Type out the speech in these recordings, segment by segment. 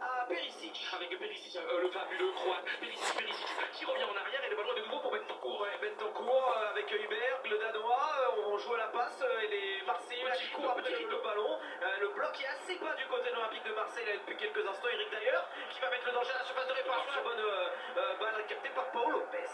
à Perisic. Avec Perisic, le fabuleux croate, Perisic, qui revient en arrière et le ballon est de nouveau pour Bentancur. Ouais, Bentancur avec Hubert, le Danois, on joue à la passe et les Marseillais qui courent après le ballon. Le bloc est assez bas du côté de l'Olympique de Marseille là, depuis quelques instants. Eric d'ailleurs, qui va mettre le danger à la surface de réparation. La bonne balle captée par Paul Lopez.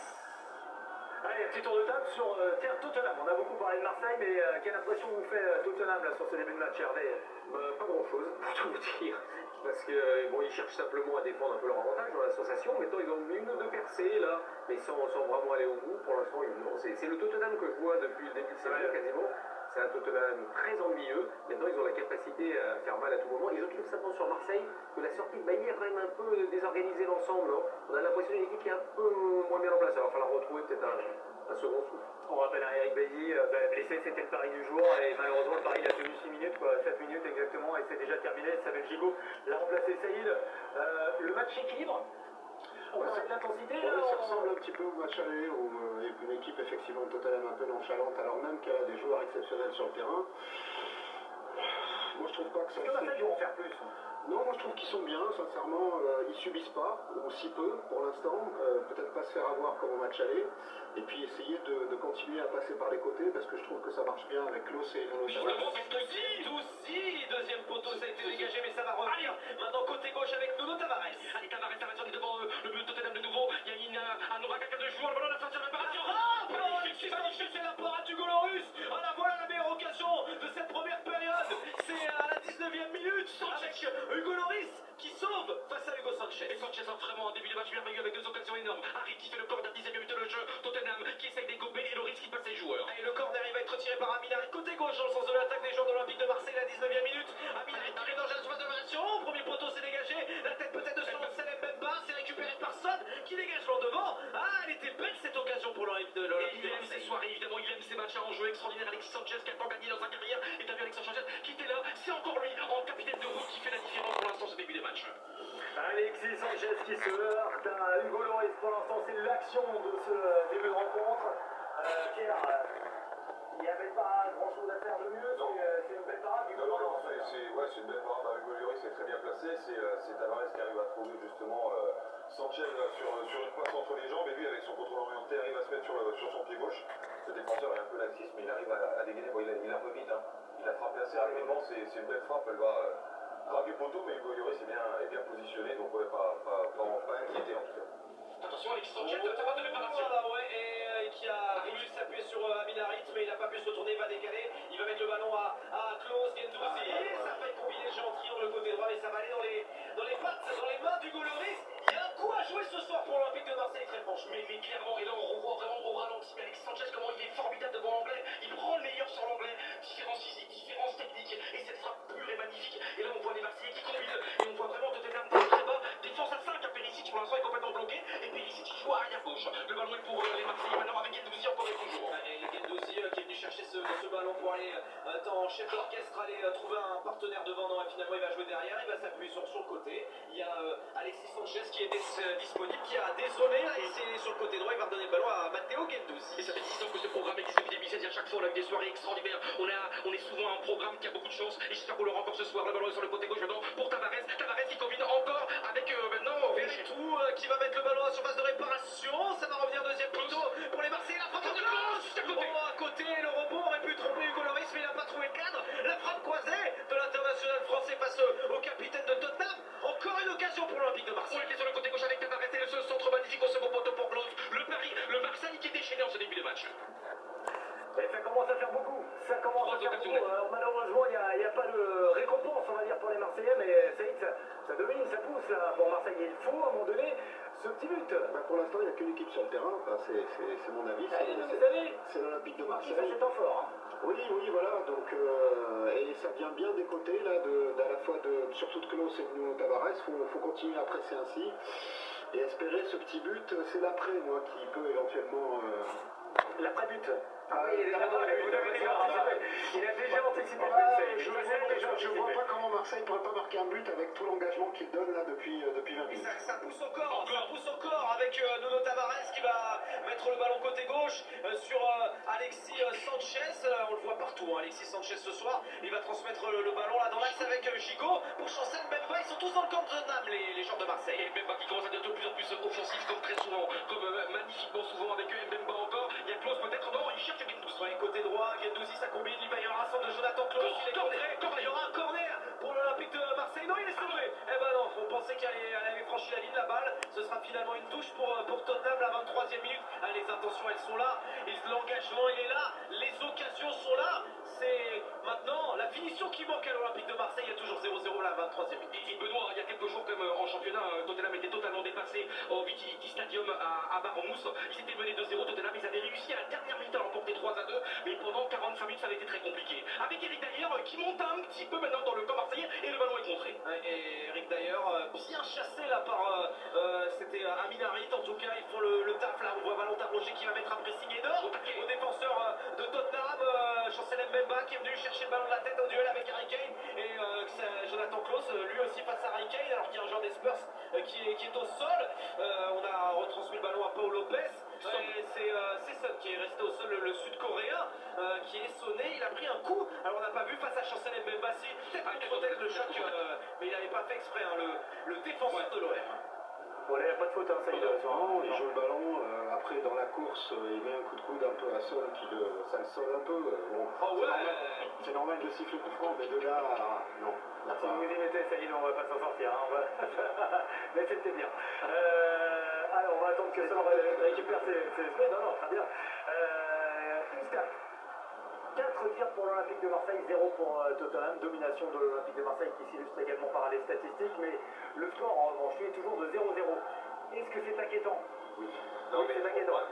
Allez, un petit tour de table sur Tottenham. On a beaucoup parlé de Marseille, mais quelle impression vous fait Tottenham là, sur ce début de match, Hervé? Pas grand chose, pour tout vous dire. Parce que bon, ils cherchent simplement à défendre un peu leur avantage dans l'association. Maintenant, ils ont une ou deux percées là, mais sans vraiment aller au bout. Pour l'instant, c'est le Tottenham que je vois depuis le début de saison quasiment. C'est un Tottenham très ennuyeux. Maintenant, ils ont la capacité à faire mal à tout moment. Et je trouve simplement sur Marseille que la sortie de Bailly a quand même un peu désorganisé l'ensemble. On a l'impression d'une équipe qui est un peu moins bien en place. Alors, il va falloir retrouver peut-être un second souffle. On rappelle à Eric Bailly, blessé, c'était le pari du jour. Et malheureusement, le pari il a tenu 6 minutes, quoi, 7 minutes exactement. Et c'est déjà terminé. Samuel Gigot l'a remplacé Saïd. Le match équilibre. On a de l'intensité. Ça ressemble un petit peu au match aller où une équipe effectivement Tottenham un peu nonchalante alors même qu'elle a des joueurs exceptionnels sur le terrain. Moi je trouve pas que ça. Est-ce que Marseille vont en faire plus? Non, moi je trouve qu'ils sont bien, sincèrement, ils subissent pas, ou si peu pour l'instant, peut-être pas se faire avoir comme au match aller, et puis essayer de continuer à passer par les côtés, parce que je trouve que ça marche bien avec Klose et Nuno Tavares. Deuxième poteau, ça a été dégagé, mais ça va revenir. Maintenant, côté gauche avec Nuno Tavares. Allez, Tavares est devant le but de Tottenham de nouveau. Il y a un Ouraka de joueurs, le ballon de la fin de réparation. Magnifique, c'est la parade du Golorus. Voilà la meilleure occasion de cette première période. C'est à la 19e minute avec Hugo Loris qui sauve face à Hugo Sanchez. Et Sanchez a vraiment un début de match merveilleux avec 2 occasions énormes. Harry qui fait le corner, 10e minute de jeu. Tottenham qui essaye d'égober et Loris qui passe ses joueurs. Et le corner il va être tiré par Aminari côté gauche dans le sens de l'attaque des joueurs de l'Olympique de Marseille à la 19e minute. Aminari qui est dans la surface de réparation. Premier poteau c'est dégagé. La tête peut-être de Salem Bemba. C'est récupéré par Son qui dégage l'en devant. Ah, elle était belle cette occasion pour l'Olympique de Marseille. Il aime ses soirées, évidemment, il aime ses matchs à enjeu extraordinaire. Alexis Sanchez qui a tant gagné dans sa carrière. Et t'as vu Alexis Sanchez qui était là. C'est encore lui en capitaine de route qui fait la différence pour l'instant ce début des matchs. Alexis Sanchez qui se heurte à Hugo Loris. Pour l'instant, c'est l'action de ce début de rencontre. Pierre, il n'y avait pas grand chose à faire de mieux. C'est une belle parade. Non, c'est une belle parade. Hugo Loris est très bien placé. C'est Tavares qui arrive à trouver justement Sanchez sur une passe entre les jambes. Et lui, avec son contrôle orienté, arrive à se mettre sur son pied gauche. Le défenseur est un peu laxiste, mais il arrive à dégainer. Bon, il est un peu vite. Hein. Il a frappé assez rapidement. C'est une belle frappe. Elle va draguer poteau, mais Hugo Loris est bien positionné. Donc, ouais, pas inquiété en tout cas. Attention, Alexis Sanchez, ça va de réparation. Et qui a voulu s'appuyer sur Aminarit, mais il n'a pas pu se retourner, il va décaler. Il va mettre le ballon à Klose, Guendouzi. Ça va être combiné le jeu en triangle le côté droit, et ça va aller dans les pattes, dans les mains d'Hugo Loris. Il y a un coup à jouer ce soir pour l'Olympique de Marseille, très franchement. Mais clairement, et là on revoit vraiment au ralenti, mais Alexis Sanchez, comment il est formidable devant l'anglais. Il prend le meilleur sur l'anglais. Différence physique, différence technique, et cette frappe pure et magnifique. Et là on voit les Marseillais qui combinent, et on voit vraiment Tottenham très bas. Défense à 5 à Perisic, pour l'instant il est complètement bloqué. Et Perisic qui joue arrière gauche. Le ballon est pour les Marseillais maintenant avec Guendouzi encore et toujours. Et Guendouzi qui est venu chercher ce ballon pour aller en chef d'orchestre, aller trouver un partenaire devant. Non, et finalement il va jouer derrière, il va s'appuyer sur le côté. Il y a Alexis Sanchez qui est disponible, qui a dézonné là, et c'est sur le côté droit, il va redonner le ballon à Matteo Guendouzi. Et ça fait 10 ans que ce programme existe depuis 2016, et à chaque fois on a eu des soirées extraordinaires. On est souvent un programme qui a beaucoup de chance, et j'espère qu'on l'aura encore ce soir. Le ballon est sur le côté gauche maintenant pour Tavares qui combine encore avec maintenant Verretou qui va mettre le ballon à surface de réparation. Ça va revenir deuxième poteau pour les Marseillais. La frappe de Klose à côté, le rebond aurait pu tromper Hugo Loris, mais il n'a pas trouvé le cadre. La frappe croisée de l'international français face au capitaine de Tottenham. Encore une occasion pour l'Olympique de Marseille. On était sur le côté gauche avec Tavares et le centre magnifique au second poteau pour Klose. Le Marseille qui est déchaîné en ce début de match. Et ça commence à faire beaucoup. Ça commence à faire beaucoup. Alors, malheureusement, il n'y a pas de récompense, on va dire, pour les Marseillais, mais ça domine, ça pousse là. Pour Marseille, il faut à un moment donné ce petit but. Pour l'instant, il n'y a qu'une équipe sur le terrain. Enfin, c'est mon avis. C'est l'Olympique de Marseille. Qui fait fort. Hein. Oui, voilà. Donc, et ça vient bien des côtés là, à la fois surtout de Klose et de Nuno Tavares. Faut continuer à presser ainsi et espérer ce petit but. C'est l'après, moi, qui peut éventuellement. L'après-but. Il a déjà anticipé le but. Je ne vois pas comment Marseille ne pourrait pas marquer un but avec tout l'engagement qu'il donne là depuis 20 minutes. ça pousse encore avec Nuno Tavares qui va mettre le ballon côté gauche sur Alexis Sanchez. On le voit partout, hein, Alexis Sanchez ce soir. Il va transmettre le ballon là dans l'axe avec Gigot pour Chancel Mbemba. Ils sont tous dans le camp de Tottenham, les joueurs de Marseille. Et Mbemba qui commence à être de plus en plus offensif, comme très souvent, comme magnifiquement souvent avec Mbemba encore. Il y a Klose peut-être, non, il cherche Gendouzi. Ouais, côté droit, Gendouzi ça combine, il va y avoir un centre de Jonathan Klose. Il y aura un corner pour l'Olympique de Marseille. Non, il est sauvé. Eh ben non, on pensait qu'elle avait franchi la ligne, la balle. Ce sera finalement une touche pour Tottenham, la 23e minute. Ah, les intentions, elles sont là. L'engagement, il est là. Les occasions sont là. C'est maintenant la finition qui manque à l'Olympique de Marseille. Il y a toujours 0-0 la 23e minute. Et Benoît, il y a quelques jours, comme en championnat, Tottenham était totalement dépassé au Vitality Stadium à Barmouth. Ils étaient menés 2-0. Tottenham, ils avaient réussi à la dernière minute à remporter 3-2. Mais pendant 45 minutes, ça avait été très compliqué. Avec Eric Dyer qui monte un petit peu maintenant dans le camp marseillais et le ballon est contré. Et Eric d'ailleurs, bien chassé là par c'était Amin Harit. En tout cas, ils font le taf là. On voit Valentin Roger qui va mettre un pressing énorme au défenseur de Tottenham, Chancel Mbemba qui est venu chercher le ballon de la tête au duel avec Harry Kane et Jonathan Klose lui aussi face à Harry Kane alors qu'il y a un joueur des Spurs qui est au sol. On a retransmis le ballon à Paul Lopez. C'est Son qui est resté au sol, le sud-coréen qui est sonné. Il a pris un coup. Alors on n'a pas vu face à Chancel Mbemba, si peut-être le choc, mais il n'avait pas fait exprès, hein, le défenseur de l'OM. Bon, là, il n'y a pas de faute, hein, ça y est. Non, il joue le ballon. Après, dans la course, il met un coup de coude un peu à Son, ça le sonne un peu. Bon, Oh ouais. c'est normal de siffler coup franc, mais de là à... Non. Si vous vous y mettez, ça y est, on va pas s'en sortir. Hein, mais c'était bien. Alors, on va attendre que Son récupère ses esprits. Non, très bien. Une stat. 4 tirs pour l'Olympique de Marseille, 0 pour Tottenham. Domination de l'Olympique de Marseille qui s'illustre également par les statistiques. Mais le score, en revanche, lui, est toujours de 0-0. Est-ce que c'est inquiétant? Oui. Non, mais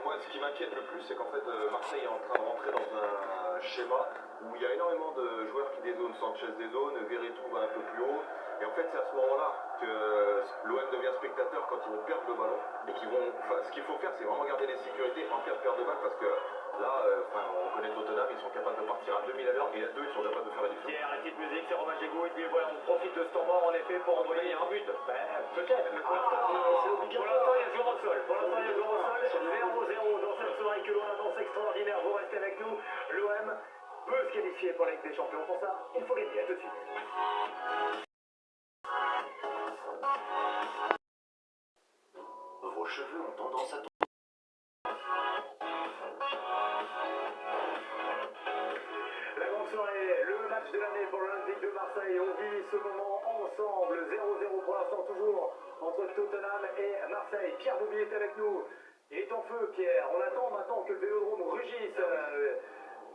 moi, ce qui m'inquiète le plus, c'est qu'en fait, Marseille est en train de rentrer dans un schéma où il y a énormément de joueurs qui dézonent. Sanchez dézone, Verretou va un peu plus haut. Et en fait, c'est à ce moment-là que l'OM devient spectateur quand ils vont perdre le ballon. Et ce qu'il faut faire, c'est vraiment garder les sécurités en cas de perte de balle parce que là, on connaît Tottenham, ils sont capables de partir à 2000 à l'heure et à 2, ils sont capables de faire la différence. Pierre, arrêtez de musique, c'est Romain Gigot. Et puis voilà, on profite de ce temps mort en effet pour envoyer un but. Peut-être, mais pour l'instant, il y a le joueur au sol. Pour l'instant, il y a le joueur au sol. 0-0 dans cette soirée que l'on annonce extraordinaire. Vous restez avec nous. L'OM peut se qualifier pour la Ligue des Champions. Pour ça, il faut gagner. À tout de suite. Vos cheveux ont tendance à tomber. La grande soirée, le match de l'année pour l'Olympique de Marseille. On vit ce moment ensemble. 0-0 pour l'instant toujours entre Tottenham et Marseille. Pierre Bouvier est avec nous. Il est en feu, Pierre. On attend maintenant que le Vélodrome rugisse.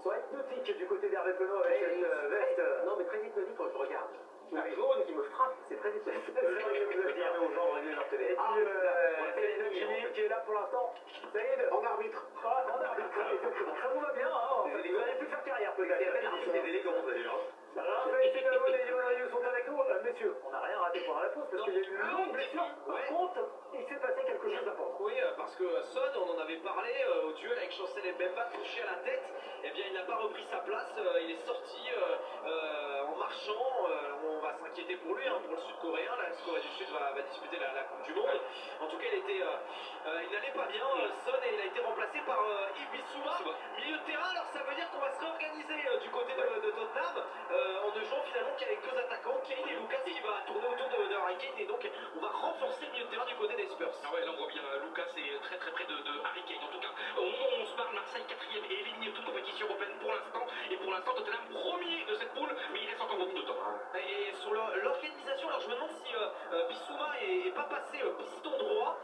Soit hypnotique du côté d'Hervé Penaud avec cette veste. Non, mais très hypnotique quand je regarde. La jaune qui me frappe, c'est très hypnotique. C'est vrai que vous êtes dire aux gens de régler leur télé. Et puis, Saïd Jimmy qui est là pour l'instant. Saïd, En arbitre. en arbitre, exactement. Ça vous va bien, hein. Vous avez pu faire carrière peut-être. des élégances d'ailleurs. Raphaël Finalo et Yoann Ryu sont avec nous. Messieurs, on n'a rien raté pendant la pause parce qu'il y a eu une longue blessure. Par contre, il s'est passé quelque chose d'important. Oui, parce que Son, on en avait parlé au duel avec Chancel Mbemba touché à la tête. Eh bien, il n'a pas repris sa place. Il est sorti en marchant. On va s'inquiéter pour lui, hein, pour le Sud-Coréen. La Corée du Sud va disputer la Coupe du Monde. En tout cas, il n'allait pas bien, Son, et il a été remplacé par Yves Bissouma, milieu de terrain. Alors, ça veut dire qu'on va se réorganiser du côté de Tottenham en ne jouant finalement qu'avec deux attaquants, Kane et Lucas, qui va tourner autour de Harry Kane. Et donc, on va renforcer le milieu de terrain du côté des Spurs. Ah ouais, là on voit bien Lucas est très très près de Harry Kane. En tout cas, au moment où on se parle, Marseille 4e et éliminé de toute compétition européenne pour l'instant. Et pour l'instant, Tottenham premier de cette poule, mais il reste encore beaucoup de temps. Et sur l'organisation, alors je me demande si Bissouma est pas passé piston droit.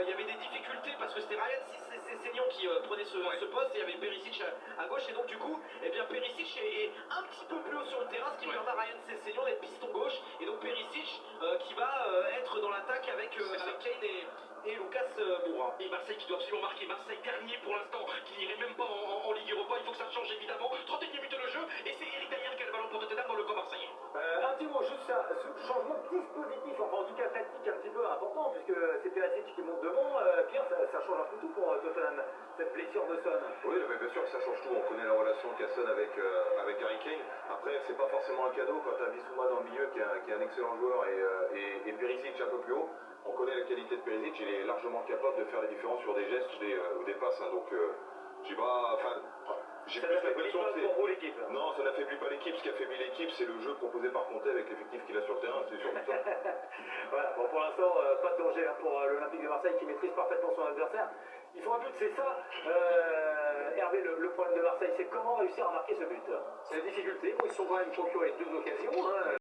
Il y avait des difficultés parce que c'était Ryan Sessegnon qui prenait ce poste et il y avait Perisic à gauche. Et donc du coup, eh bien Perisic est un petit peu plus haut sur le terrain, ce qui permet à Ryan Sessegnon d'être piston gauche. Et donc Perisic qui va être dans l'attaque avec Kane et Lucas Moura. Et Marseille qui doit absolument marquer. Marseille dernier pour l'instant, qui n'irait même pas en Ligue Europa. Il faut que ça change évidemment. 31 minutes de jeu et c'est Eric Dyer qui a le ballon pour Tottenham dans le camp marseillais. Un petit mot, juste ça, ce changement de dispositif, enfin en tout cas tactique un petit peu important, puisque c'est Perisic qui monte devant. Pierre, ça change un peu tout pour Tottenham, cette blessure de Son. Oui, mais bien sûr que ça change tout. On connaît la relation qu'a Son avec Harry Kane. Après, c'est pas forcément un cadeau quand tu as Bissouma dans le milieu qui est un excellent joueur et Perisic un peu plus haut. On connaît la qualité de Perisic, il est largement capable de faire la différence sur des gestes ou des passes. Hein, donc, j'ai pas. Enfin, j'ai Ça plus n'affaiblit l'impression pas que pour vous l'équipe. non, ça n'affaiblit pas l'équipe. Ce qui affaiblit l'équipe, c'est le jeu proposé par Conte avec l'effectif qu'il a sur le terrain. C'est surtout ça. Voilà, bon, pour l'instant, pas de danger hein, pour l'Olympique de Marseille qui maîtrise parfaitement son adversaire. Il faut un but, c'est ça, Hervé, le problème de Marseille, c'est comment réussir à marquer ce but. C'est la difficulté. Bon, ils sont quand même procurés 2 occasions. Hein.